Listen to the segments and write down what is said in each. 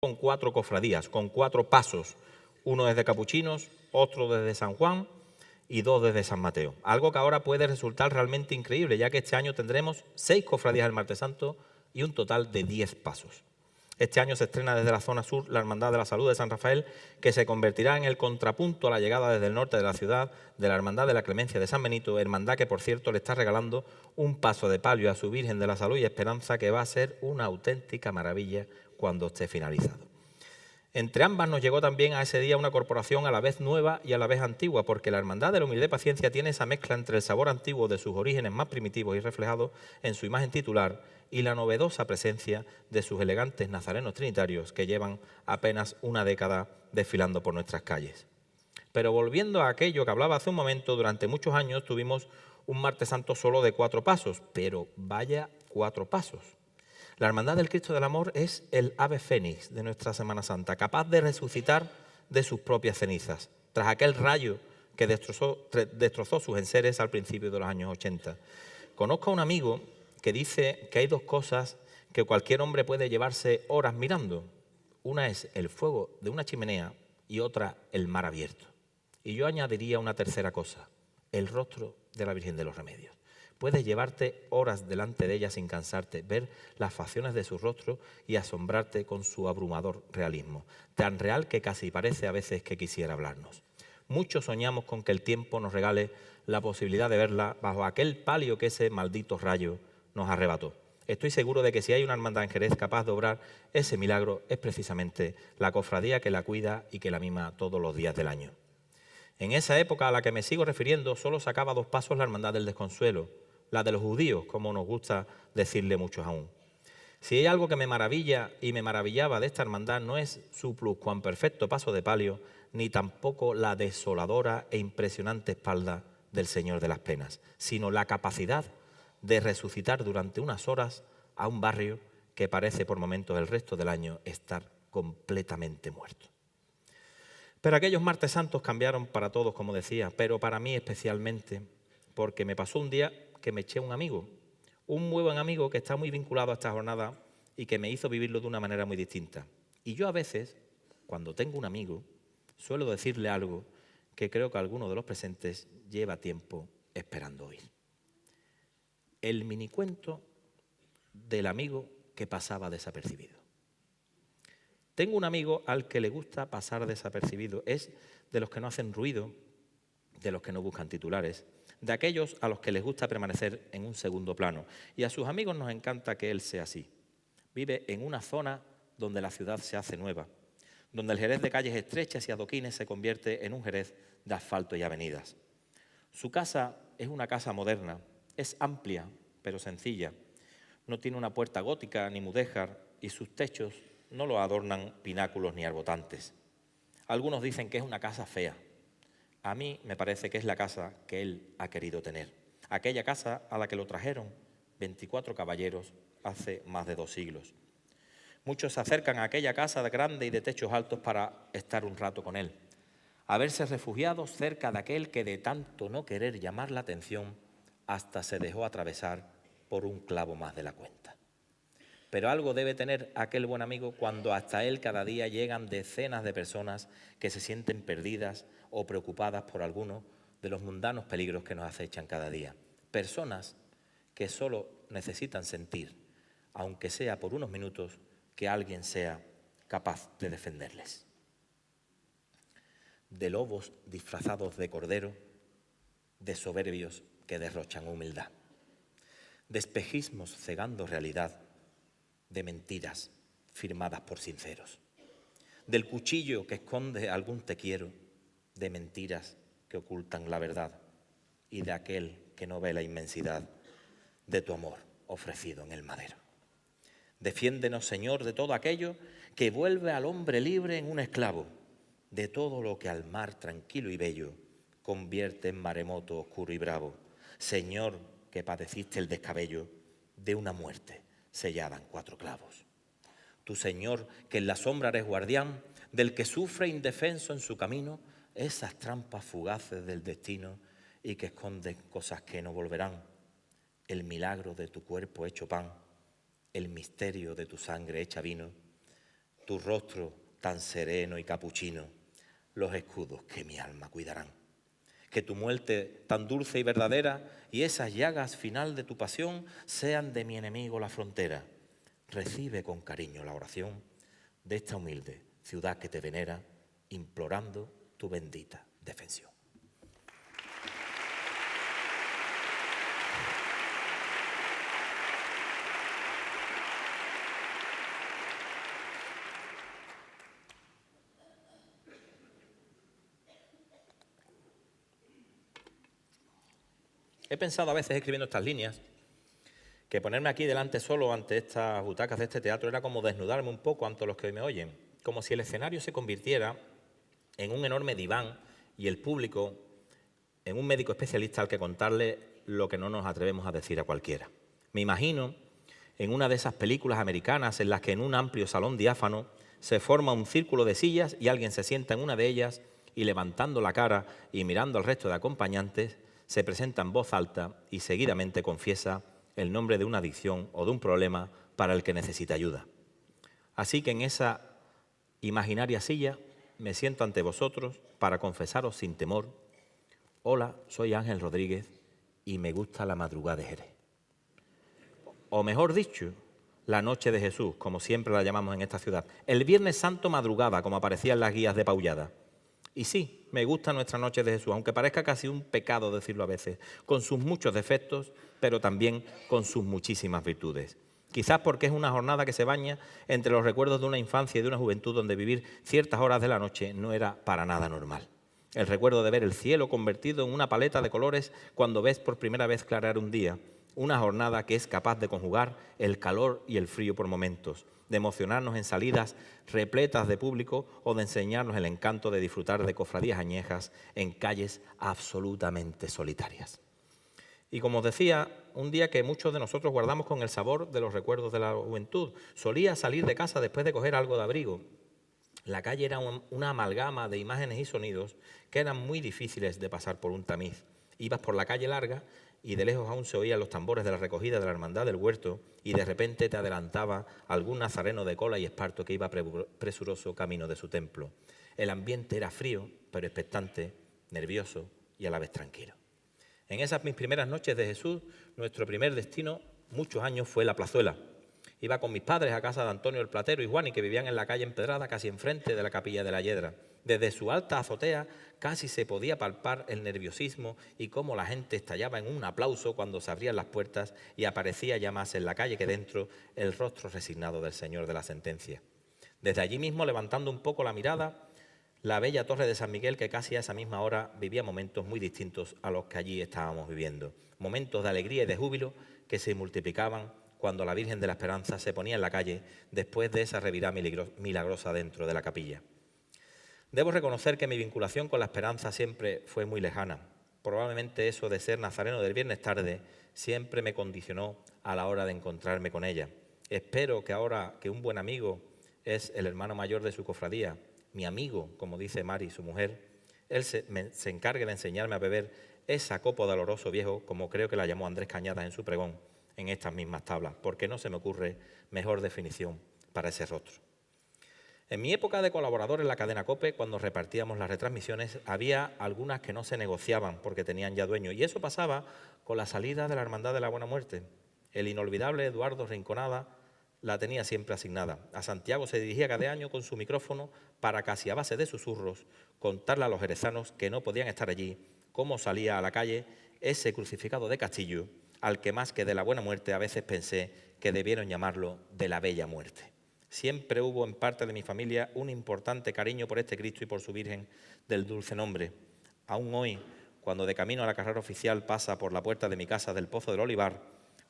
con 4 cofradías, con 4 pasos. Uno desde Capuchinos, otro desde San Juan y 2 desde San Mateo. Algo que ahora puede resultar realmente increíble, ya que este año tendremos 6 cofradías del Martes Santo y un total de 10 pasos. Este año se estrena desde la zona sur la Hermandad de la Salud de San Rafael, que se convertirá en el contrapunto a la llegada desde el norte de la ciudad de la Hermandad de la Clemencia de San Benito, hermandad que, por cierto, le está regalando un paso de palio a su Virgen de la Salud y Esperanza, que va a ser una auténtica maravilla cuando esté finalizado. Entre ambas nos llegó también a ese día una corporación a la vez nueva y a la vez antigua, porque la Hermandad de la Humilde Paciencia tiene esa mezcla entre el sabor antiguo de sus orígenes más primitivos y reflejados en su imagen titular y la novedosa presencia de sus elegantes nazarenos trinitarios que llevan apenas una década desfilando por nuestras calles. Pero volviendo a aquello que hablaba hace un momento, durante muchos años tuvimos un Martes Santo solo de 4 pasos, pero vaya 4 pasos. La Hermandad del Cristo del Amor es el ave fénix de nuestra Semana Santa, capaz de resucitar de sus propias cenizas, tras aquel rayo que destrozó sus enseres al principio de los años 80. Conozco a un amigo que dice que hay 2 cosas que cualquier hombre puede llevarse horas mirando. Una es el fuego de una chimenea y otra el mar abierto. Y yo añadiría una tercera cosa, el rostro de la Virgen de los Remedios. Puedes llevarte horas delante de ella sin cansarte, ver las facciones de su rostro y asombrarte con su abrumador realismo, tan real que casi parece a veces que quisiera hablarnos. Muchos soñamos con que el tiempo nos regale la posibilidad de verla bajo aquel palio que ese maldito rayo nos arrebató. Estoy seguro de que si hay una hermandad en Jerez capaz de obrar ese milagro, es precisamente la cofradía que la cuida y que la mima todos los días del año. En esa época a la que me sigo refiriendo, solo sacaba 2 pasos la Hermandad del Desconsuelo, la de los judíos, como nos gusta decirle muchos aún. Si hay algo que me maravilla y me maravillaba de esta hermandad, no es su pluscuamperfecto paso de palio, ni tampoco la desoladora e impresionante espalda del Señor de las Penas, sino la capacidad de resucitar durante unas horas a un barrio que parece por momentos el resto del año estar completamente muerto. Pero aquellos Martes Santos cambiaron para todos, como decía, pero para mí especialmente, porque me pasó un día que me eché un amigo, un muy buen amigo que está muy vinculado a esta jornada y que me hizo vivirlo de una manera muy distinta. Y yo a veces, cuando tengo un amigo, suelo decirle algo que creo que alguno de los presentes lleva tiempo esperando oír. El minicuento del amigo que pasaba desapercibido. Tengo un amigo al que le gusta pasar desapercibido. Es de los que no hacen ruido, de los que no buscan titulares, de aquellos a los que les gusta permanecer en un segundo plano. Y a sus amigos nos encanta que él sea así. Vive en una zona donde la ciudad se hace nueva, donde el Jerez de calles estrechas y adoquines se convierte en un Jerez de asfalto y avenidas. Su casa es una casa moderna, es amplia pero sencilla. No tiene una puerta gótica ni mudéjar y sus techos no lo adornan pináculos ni arbotantes. Algunos dicen que es una casa fea. A mí me parece que es la casa que él ha querido tener. Aquella casa a la que lo trajeron 24 caballeros hace más de 2 siglos. Muchos se acercan a aquella casa grande y de techos altos para estar un rato con él, a verse refugiados cerca de aquel que de tanto no querer llamar la atención hasta se dejó atravesar por un clavo más de la cuenta. Pero algo debe tener aquel buen amigo cuando hasta él cada día llegan decenas de personas que se sienten perdidas o preocupadas por alguno de los mundanos peligros que nos acechan cada día. Personas que solo necesitan sentir, aunque sea por unos minutos, que alguien sea capaz de defenderles. De lobos disfrazados de cordero, de soberbios que derrochan humildad, de espejismos cegando realidad, de mentiras firmadas por sinceros, del cuchillo que esconde algún te quiero, de mentiras que ocultan la verdad y de aquel que no ve la inmensidad de tu amor ofrecido en el madero. Defiéndenos, Señor, de todo aquello que vuelve al hombre libre en un esclavo, de todo lo que al mar tranquilo y bello convierte en maremoto oscuro y bravo. Señor, que padeciste el descabello de una muerte sellada en 4 clavos. Tu Señor, que en la sombra eres guardián del que sufre indefenso en su camino esas trampas fugaces del destino y que esconden cosas que no volverán. El milagro de tu cuerpo hecho pan, el misterio de tu sangre hecha vino. tu rostro tan sereno y capuchino, los escudos que mi alma cuidarán. Que tu muerte tan dulce y verdadera y esas llagas final de tu pasión sean de mi enemigo la frontera. Recibe con cariño la oración de esta humilde ciudad que te venera, implorando tu bendita defensión. He pensado a veces escribiendo estas líneas que ponerme aquí delante solo ante estas butacas de este teatro era como desnudarme un poco ante los que hoy me oyen, como si el escenario se convirtiera en un enorme diván y el público en un médico especialista al que contarle lo que no nos atrevemos a decir a cualquiera. Me imagino en una de esas películas americanas en las que en un amplio salón diáfano se forma un círculo de sillas y alguien se sienta en una de ellas y levantando la cara y mirando al resto de acompañantes, se presenta en voz alta y seguidamente confiesa el nombre de una adicción o de un problema para el que necesita ayuda. Así que en esa imaginaria silla me siento ante vosotros para confesaros sin temor: hola, soy Ángel Rodríguez y me gusta la madrugada de Jerez. O mejor dicho, la noche de Jesús, como siempre la llamamos en esta ciudad. El Viernes Santo madrugada, como aparecía en las guías de Paullada. Y sí, me gusta nuestra noche de Jesús, aunque parezca casi un pecado decirlo a veces, con sus muchos defectos, pero también con sus muchísimas virtudes. Quizás porque es una jornada que se baña entre los recuerdos de una infancia y de una juventud donde vivir ciertas horas de la noche no era para nada normal. El recuerdo de ver el cielo convertido en una paleta de colores cuando ves por primera vez clarear un día. Una jornada que es capaz de conjugar el calor y el frío por momentos, de emocionarnos en salidas repletas de público o de enseñarnos el encanto de disfrutar de cofradías añejas en calles absolutamente solitarias. Y como os decía, un día que muchos de nosotros guardamos con el sabor de los recuerdos de la juventud. Solía salir de casa después de coger algo de abrigo. La calle era una amalgama de imágenes y sonidos que eran muy difíciles de pasar por un tamiz. Ibas por la calle larga y de lejos aún se oían los tambores de la recogida de la Hermandad del Huerto y de repente te adelantaba algún nazareno de cola y esparto que iba presuroso camino de su templo. El ambiente era frío, pero expectante, nervioso y a la vez tranquilo. En esas mis primeras noches de Jesús, nuestro primer destino, muchos años, fue la Plazuela. Iba con mis padres a casa de Antonio el Platero y Juani, que vivían en la calle empedrada, casi enfrente de la Capilla de la Hiedra. Desde su alta azotea casi se podía palpar el nerviosismo y cómo la gente estallaba en un aplauso cuando se abrían las puertas y aparecía ya más en la calle que dentro el rostro resignado del Señor de la Sentencia. Desde allí mismo, levantando un poco la mirada, la bella torre de San Miguel, que casi a esa misma hora vivía momentos muy distintos a los que allí estábamos viviendo. Momentos de alegría y de júbilo que se multiplicaban cuando la Virgen de la Esperanza se ponía en la calle después de esa revirada milagrosa dentro de la capilla. Debo reconocer que mi vinculación con la Esperanza siempre fue muy lejana. Probablemente eso de ser nazareno del viernes tarde siempre me condicionó a la hora de encontrarme con ella. Espero que ahora que un buen amigo es el hermano mayor de su cofradía, mi amigo, como dice Mari, su mujer, él se encargue de enseñarme a beber esa copa de oloroso viejo, como creo que la llamó Andrés Cañadas en su pregón, en estas mismas tablas, porque no se me ocurre mejor definición para ese rostro. En mi época de colaborador en la cadena COPE, cuando repartíamos las retransmisiones, había algunas que no se negociaban porque tenían ya dueño, y eso pasaba con la salida de la Hermandad de la Buena Muerte. El inolvidable Eduardo Rinconada la tenía siempre asignada. A Santiago se dirigía cada año con su micrófono para, casi a base de susurros, contarle a los jerezanos que no podían estar allí cómo salía a la calle ese crucificado de Castillo, al que más que de la Buena Muerte a veces pensé que debieron llamarlo de la Bella Muerte. Siempre hubo en parte de mi familia un importante cariño por este Cristo y por su Virgen del Dulce Nombre. Aún hoy, cuando de camino a la carrera oficial pasa por la puerta de mi casa del Pozo del Olivar,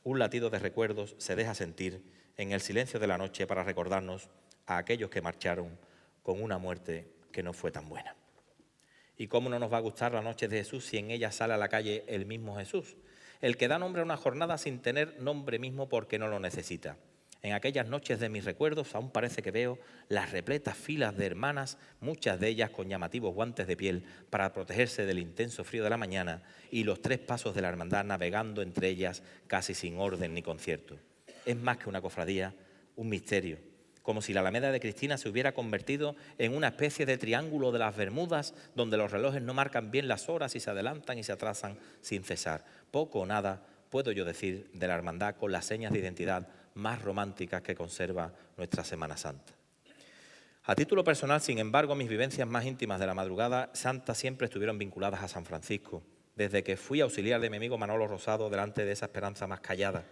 un latido de recuerdos se deja sentir en el silencio de la noche para recordarnos a aquellos que marcharon con una muerte que no fue tan buena. ¿Y cómo no nos va a gustar la noche de Jesús si en ella sale a la calle el mismo Jesús? El que da nombre a una jornada sin tener nombre mismo porque no lo necesita. En aquellas noches de mis recuerdos aún parece que veo las repletas filas de hermanas, muchas de ellas con llamativos guantes de piel para protegerse del intenso frío de la mañana, y los tres pasos de la hermandad navegando entre ellas casi sin orden ni concierto. Es más que una cofradía, un misterio, como si la Alameda de Cristina se hubiera convertido en una especie de triángulo de las Bermudas, donde los relojes no marcan bien las horas y se adelantan y se atrasan sin cesar. Poco o nada puedo yo decir de la hermandad con las señas de identidad más románticas que conserva nuestra Semana Santa. A título personal, sin embargo, mis vivencias más íntimas de la madrugada santa siempre estuvieron vinculadas a San Francisco, desde que fui auxiliar de mi amigo Manolo Rosado delante de esa esperanza más callada.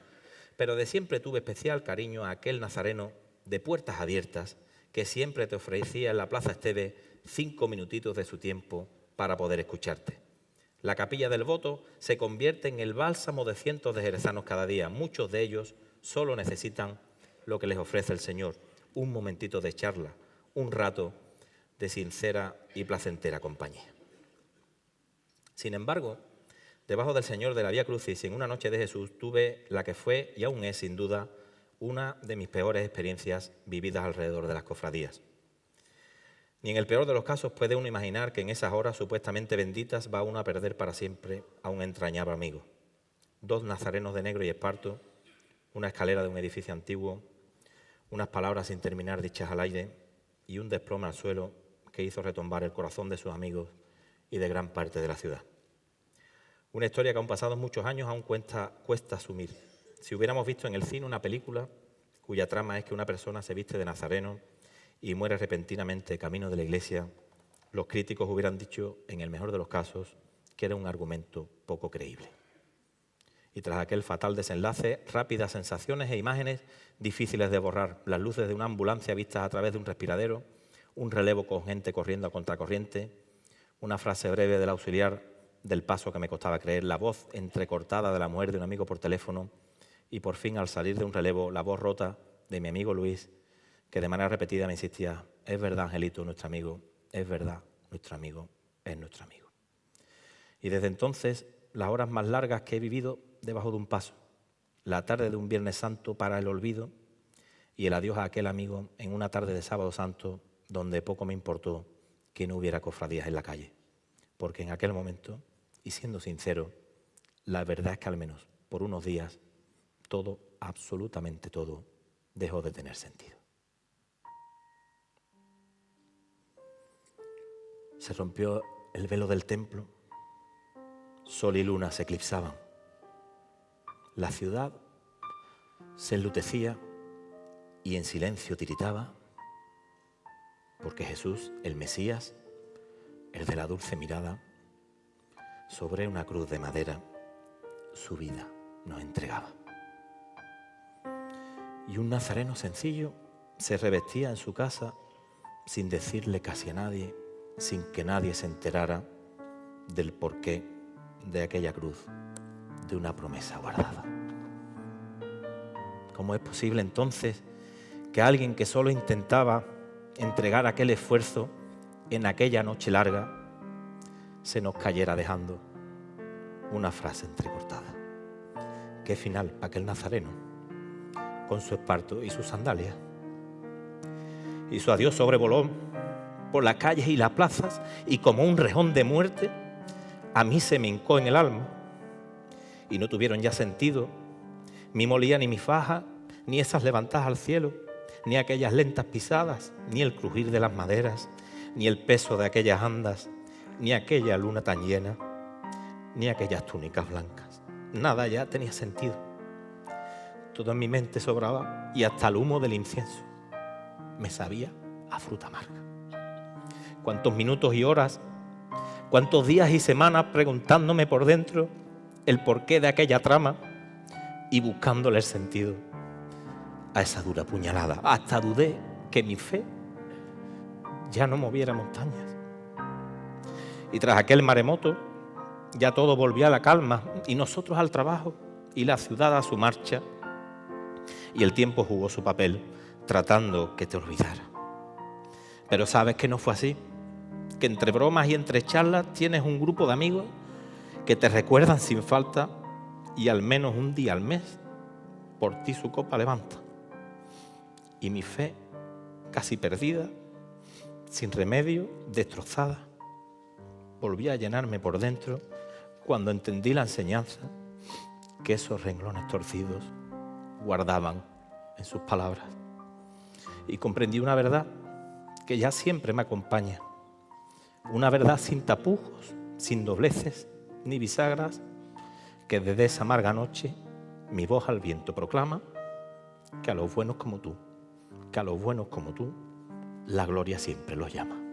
Pero de siempre tuve especial cariño a aquel nazareno de puertas abiertas que siempre te ofrecía en la Plaza Esteve 5 minutitos de su tiempo para poder escucharte. La Capilla del Voto se convierte en el bálsamo de cientos de jerezanos cada día. Muchos de ellos solo necesitan lo que les ofrece el Señor, un momentito de charla, un rato de sincera y placentera compañía. Sin embargo, debajo del Señor de la Vía Crucis y en una noche de Jesús tuve la que fue y aún es sin duda una de mis peores experiencias vividas alrededor de las cofradías. Ni en el peor de los casos puede uno imaginar que en esas horas supuestamente benditas va uno a perder para siempre a un entrañable amigo. 2 nazarenos de negro y esparto, una escalera de un edificio antiguo, unas palabras sin terminar dichas al aire y un desplome al suelo que hizo retumbar el corazón de sus amigos y de gran parte de la ciudad. Una historia que aún pasados muchos años aún cuesta asumir. Si hubiéramos visto en el cine una película cuya trama es que una persona se viste de nazareno y muere repentinamente camino de la iglesia, los críticos hubieran dicho, en el mejor de los casos, que era un argumento poco creíble. Y tras aquel fatal desenlace, rápidas sensaciones e imágenes difíciles de borrar, las luces de una ambulancia vistas a través de un respiradero, un relevo con gente corriendo a contracorriente, una frase breve del auxiliar del paso que me costaba creer, la voz entrecortada de la mujer de un amigo por teléfono y por fin al salir de un relevo, la voz rota de mi amigo Luis, que de manera repetida me insistía, es verdad, Angelito, nuestro amigo, es verdad, nuestro amigo, es nuestro amigo. Y desde entonces, las horas más largas que he vivido debajo de un paso, la tarde de un Viernes Santo para el olvido y el adiós a aquel amigo en una tarde de Sábado Santo donde poco me importó que no hubiera cofradías en la calle, porque en aquel momento, y siendo sincero, la verdad es que al menos por unos días todo, absolutamente todo, dejó de tener sentido. Se rompió el velo del templo, sol y luna se eclipsaban. La ciudad se enlutecía y en silencio tiritaba, porque Jesús, el Mesías, el de la dulce mirada, sobre una cruz de madera, su vida nos entregaba. Y un nazareno sencillo se revestía en su casa sin decirle casi a nadie, sin que nadie se enterara del porqué de aquella cruz, de una promesa guardada. ¿Cómo es posible entonces que alguien que solo intentaba entregar aquel esfuerzo en aquella noche larga se nos cayera dejando una frase entrecortada? Qué final para aquel nazareno, con su esparto y sus sandalias. Y su adiós sobrevoló por las calles y las plazas y como un rejón de muerte a mí se me hincó en el alma y no tuvieron ya sentido mi molía ni mi faja, ni esas levantadas al cielo, ni aquellas lentas pisadas, ni el crujir de las maderas, ni el peso de aquellas andas, ni aquella luna tan llena, ni aquellas túnicas blancas. Nada ya tenía sentido. Todo en mi mente sobraba y hasta el humo del incienso me sabía a fruta amarga. Cuántos minutos y horas, cuántos días y semanas preguntándome por dentro el porqué de aquella trama y buscándole el sentido a esa dura puñalada. Hasta dudé que mi fe ya no moviera montañas. Y tras aquel maremoto ya todo volvía a la calma y nosotros al trabajo y la ciudad a su marcha y el tiempo jugó su papel tratando que te olvidara. Pero sabes que no fue así, que entre bromas y entre charlas tienes un grupo de amigos que te recuerdan sin falta y al menos un día al mes por ti su copa levanta. Y mi fe, casi perdida, sin remedio, destrozada, volví a llenarme por dentro cuando entendí la enseñanza que esos renglones torcidos guardaban en sus palabras. y comprendí una verdad que ya siempre me acompaña. Una verdad sin tapujos, sin dobleces ni bisagras, que desde esa amarga noche mi voz al viento proclama que a los buenos como tú, que a los buenos como tú, la gloria siempre los llama.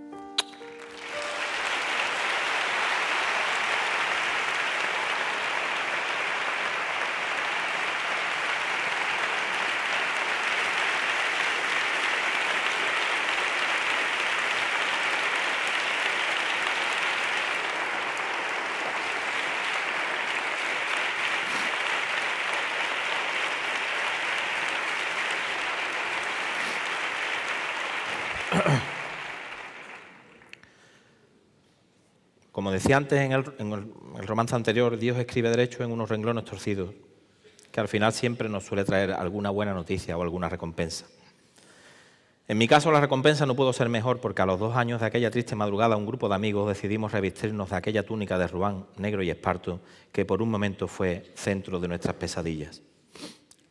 Como decía antes en el romance anterior, Dios escribe derecho en unos renglones torcidos, que al final siempre nos suele traer alguna buena noticia o alguna recompensa. En mi caso, la recompensa no pudo ser mejor porque a los 2 años de aquella triste madrugada un grupo de amigos decidimos revestirnos de aquella túnica de ruán negro y esparto que por un momento fue centro de nuestras pesadillas.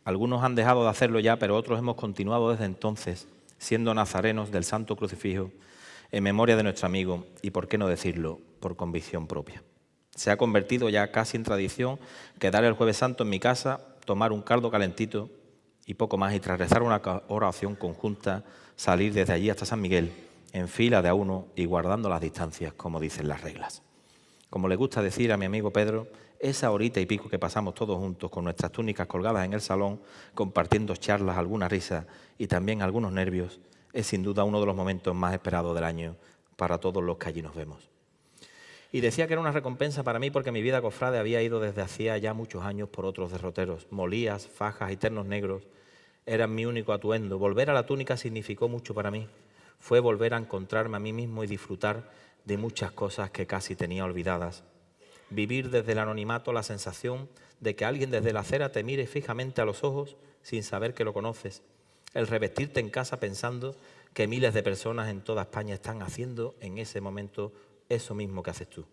Algunos han dejado de hacerlo ya, pero otros hemos continuado desde entonces siendo nazarenos del Santo Crucifijo en memoria de nuestro amigo y, por qué no decirlo, por convicción propia. Se ha convertido ya casi en tradición quedar el Jueves Santo en mi casa, tomar un caldo calentito y poco más, y tras rezar una oración conjunta, salir desde allí hasta San Miguel, en fila de a uno y guardando las distancias, como dicen las reglas. Como le gusta decir a mi amigo Pedro, esa horita y pico que pasamos todos juntos con nuestras túnicas colgadas en el salón, compartiendo charlas, alguna risa y también algunos nervios, es sin duda uno de los momentos más esperados del año para todos los que allí nos vemos. Y decía que era una recompensa para mí porque mi vida cofrade había ido desde hacía ya muchos años por otros derroteros. Molías, fajas y ternos negros eran mi único atuendo. Volver a la túnica significó mucho para mí. Fue volver a encontrarme a mí mismo y disfrutar de muchas cosas que casi tenía olvidadas. Vivir desde el anonimato la sensación de que alguien desde la acera te mire fijamente a los ojos sin saber que lo conoces. El revestirte en casa pensando que miles de personas en toda España están haciendo en ese momento eso mismo que haces tú.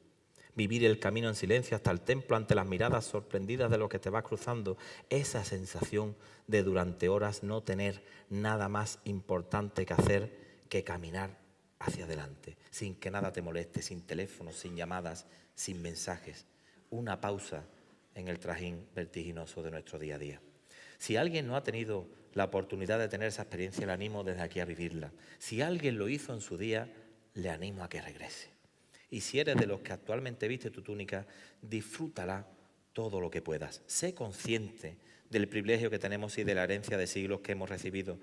Vivir el camino en silencio hasta el templo ante las miradas sorprendidas de lo que te va cruzando. Esa sensación de durante horas no tener nada más importante que hacer que caminar hacia adelante, sin que nada te moleste, sin teléfonos, sin llamadas, sin mensajes. Una pausa en el trajín vertiginoso de nuestro día a día. Si alguien no ha tenido la oportunidad de tener esa experiencia, le animo desde aquí a vivirla. Si alguien lo hizo en su día, le animo a que regrese. Y si eres de los que actualmente viste tu túnica, disfrútala todo lo que puedas. Sé consciente del privilegio que tenemos y de la herencia de siglos que hemos recibido.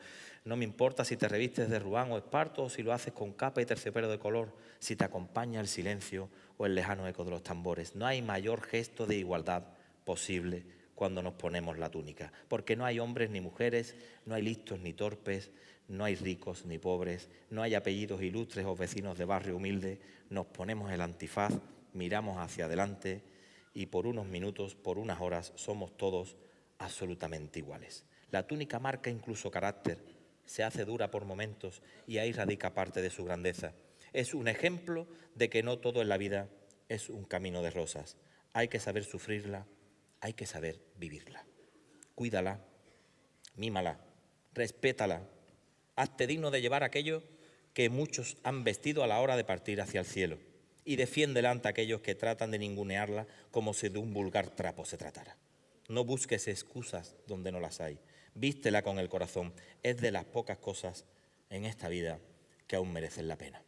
No me importa si te revistes de ruán o esparto o si lo haces con capa y terciopelo de color, si te acompaña el silencio o el lejano eco de los tambores. No hay mayor gesto de igualdad posible cuando nos ponemos la túnica, porque no hay hombres ni mujeres, no hay listos ni torpes, no hay ricos ni pobres, no hay apellidos ilustres o vecinos de barrio humilde. Nos ponemos el antifaz, miramos hacia adelante y por unos minutos, por unas horas, somos todos absolutamente iguales. La túnica marca incluso carácter, se hace dura por momentos y ahí radica parte de su grandeza. Es un ejemplo de que no todo en la vida es un camino de rosas. Hay que saber sufrirla, hay que saber vivirla. Cuídala, mímala, respétala. Hazte digno de llevar aquello que muchos han vestido a la hora de partir hacia el cielo y defiéndela ante aquellos que tratan de ningunearla como si de un vulgar trapo se tratara. No busques excusas donde no las hay. Vístela con el corazón. Es de las pocas cosas en esta vida que aún merecen la pena.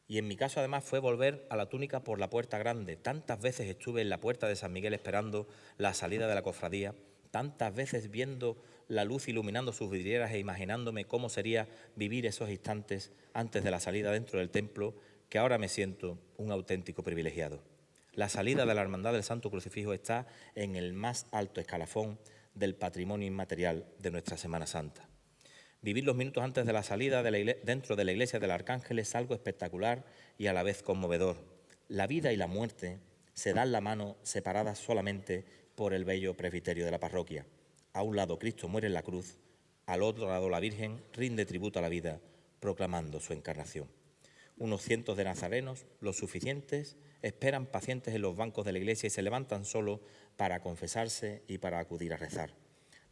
Y en mi caso además fue volver a la túnica por la puerta grande. Tantas veces estuve en la puerta de San Miguel esperando la salida de la cofradía, tantas veces viendo la luz iluminando sus vidrieras e imaginándome cómo sería vivir esos instantes antes de la salida dentro del templo, que ahora me siento un auténtico privilegiado. La salida de la Hermandad del Santo Crucifijo está en el más alto escalafón del patrimonio inmaterial de nuestra Semana Santa. Vivir los minutos antes de la salida dentro de la iglesia del Arcángel es algo espectacular y a la vez conmovedor. La vida y la muerte se dan la mano separadas solamente por el bello presbiterio de la parroquia. A un lado Cristo muere en la cruz, al otro lado la Virgen rinde tributo a la vida, proclamando su encarnación. Unos cientos de nazarenos, los suficientes, esperan pacientes en los bancos de la iglesia y se levantan solo para confesarse y para acudir a rezar.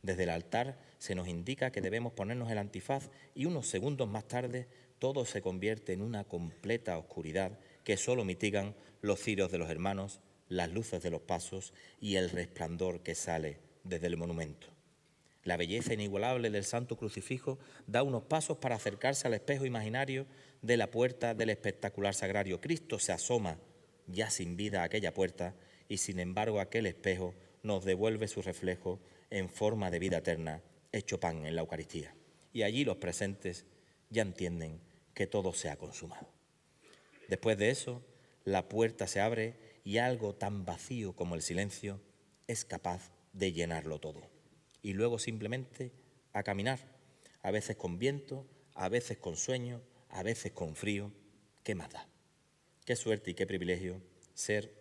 Desde el altar se nos indica que debemos ponernos el antifaz y unos segundos más tarde todo se convierte en una completa oscuridad que solo mitigan los cirios de los hermanos, las luces de los pasos y el resplandor que sale desde el monumento. La belleza inigualable del Santo Crucifijo da unos pasos para acercarse al espejo imaginario de la puerta del espectacular sagrario. Cristo se asoma ya sin vida a aquella puerta y sin embargo aquel espejo nos devuelve su reflejo en forma de vida eterna, hecho pan en la Eucaristía. Y allí los presentes ya entienden que todo se ha consumado. Después de eso, la puerta se abre y algo tan vacío como el silencio es capaz de llenarlo todo. Y luego simplemente a caminar, a veces con viento, a veces con sueño, a veces con frío. ¿Qué más da? Qué suerte y qué privilegio ser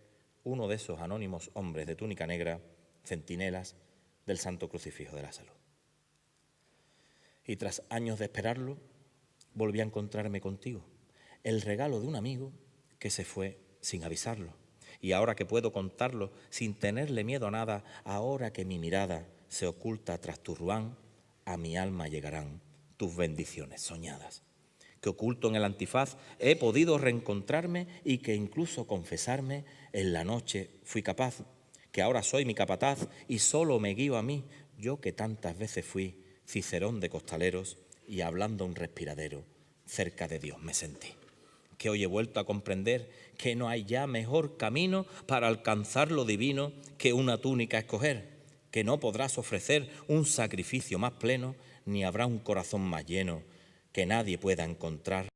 uno de esos anónimos hombres de túnica negra, centinelas del Santo Crucifijo de la Salud. Y tras años de esperarlo, volví a encontrarme contigo, el regalo de un amigo que se fue sin avisarlo. Y ahora que puedo contarlo sin tenerle miedo a nada, ahora que mi mirada se oculta tras tu ruán, a mi alma llegarán tus bendiciones soñadas. Que oculto en el antifaz he podido reencontrarme y que incluso confesarme en la noche fui capaz, que ahora soy mi capataz y solo me guío a mí, yo que tantas veces fui Cicerón de costaleros y hablando a un respiradero, cerca de Dios me sentí. Que hoy he vuelto a comprender que no hay ya mejor camino para alcanzar lo divino que una túnica escoger, que no podrás ofrecer un sacrificio más pleno, ni habrá un corazón más lleno que nadie pueda encontrar